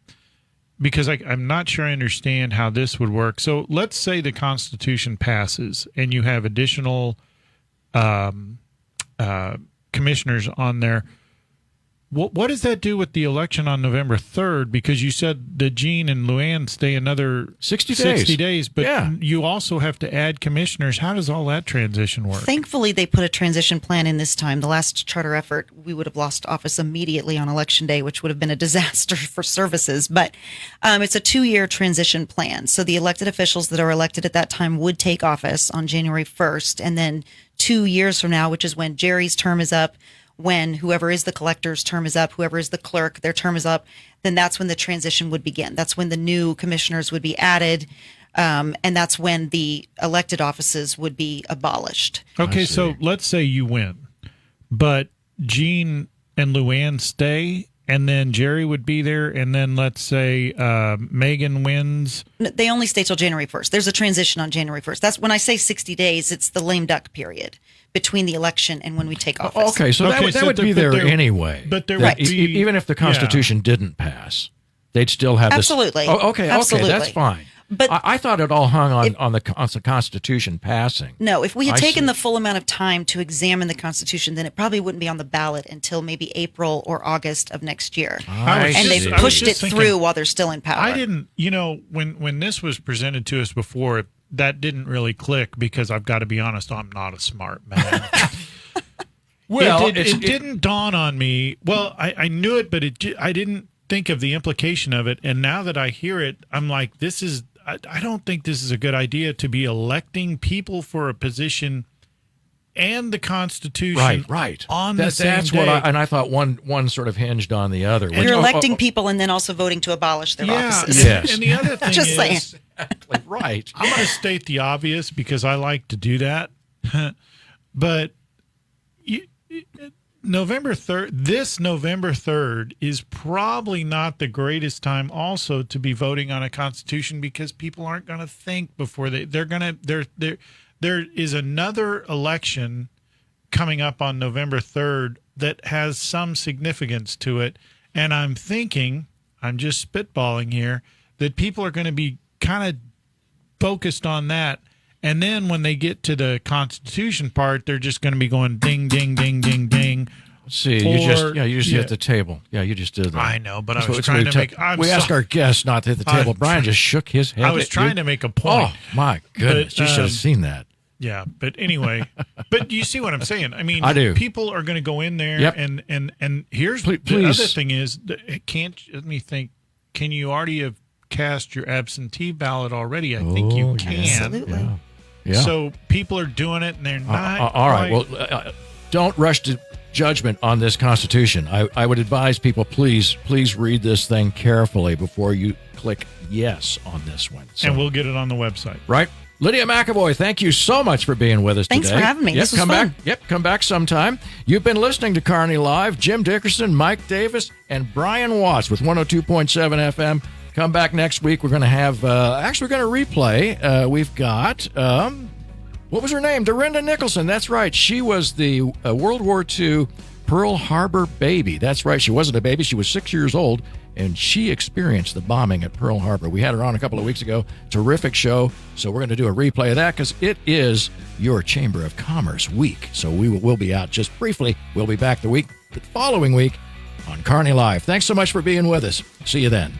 because I'm not sure I understand how this would work. So let's say the Constitution passes and you have additional commissioners on there. What does that do with the election on November 3rd? Because you said that Gene and Luann stay another 60 days, but you also have to add commissioners. How does all that transition work? Thankfully, they put a transition plan in this time. The last charter effort, we would have lost office immediately on Election Day, which would have been a disaster for services. But it's a 2-year transition plan. So the elected officials that are elected at that time would take office on January 1st. And then 2 years from now, which is when Jerry's term is up, when whoever is the collector's term is up, whoever is the clerk, their term is up, then that's when the transition would begin. That's when the new commissioners would be added, and that's when the elected offices would be abolished. Okay, so let's say you win, but Gene and Luann stay, and then Jerry would be there, and then let's say Megan wins. They only stay till January 1st. There's a transition on January 1st. That's when I say 60 days, it's the lame duck period between the election and when we take office. Okay, so that would be there anyway. But there Right. would be, even if the Constitution didn't pass, they'd still have this. Absolutely. Oh, okay, Absolutely. that's fine. But I thought it all hung on the Constitution passing. no, if we had I taken see. the full amount of time to examine the Constitution, then it probably wouldn't be on the ballot until maybe April or August of next year. I And was they've just pushed it thinking- through while they're still in power. I didn't, when this was presented to us before, that didn't really click because I've got to be honest, I'm not a smart man. Well, it didn't dawn on me. Well, I knew it, but I didn't think of the implication of it. And now that I hear it, I'm like, I don't think this is a good idea to be electing people for a position and the Constitution right. on the same That's day. what I thought one sort of hinged on the other. You're electing people and then also voting to abolish their offices. Yes. And the other thing Just is, saying. Exactly right. I'm going to state the obvious because I like to do that. But November 3rd, this November 3rd is probably not the greatest time also to be voting on a constitution because people aren't going to think before there is another election coming up on November 3rd that has some significance to it. And I'm thinking, I'm just spitballing here, that people are going to be kind of focused on that. And then when they get to the Constitution part, they're just going to be going ding, ding, ding, ding, ding. See, you just hit the table. Yeah, you just did that. I know, but I That's was what trying we to make. we ask our guests not to hit the table. Brian just shook his head. I was at trying you. to make a point. Oh my goodness! You should have seen that. Yeah, but anyway, but you see what I'm saying? I mean, I do. People are going to go in there, Yep. and here's Please. the other thing is, let me think. Can you already have cast your absentee ballot already? I think you can. Absolutely. Yeah. So people are doing it, and they're not. All right. quite- Well, don't rush to judgment on this Constitution. I would advise people, please read this thing carefully before you click yes on this one. So, and we'll get it on the website. right. Lydia McEvoy, thank you so much for being with us Thanks today. for having me. Yep, This was come fun. back. Come back sometime. You've been listening to Kearney Live. Jim Dickerson, Mike Davis, and Brian Watts with 102.7 FM. Come back next week. We're going to have, we're going to replay. We've got, what was her name? Dorinda Nicholson. That's right. She was the World War II Pearl Harbor baby. That's right. She wasn't a baby. She was 6 years old, and she experienced the bombing at Pearl Harbor. We had her on a couple of weeks ago. Terrific show. So we're going to do a replay of that because it is your Chamber of Commerce week. So we'll be out just briefly. We'll be back the following week on Kearney Live. Thanks so much for being with us. See you then.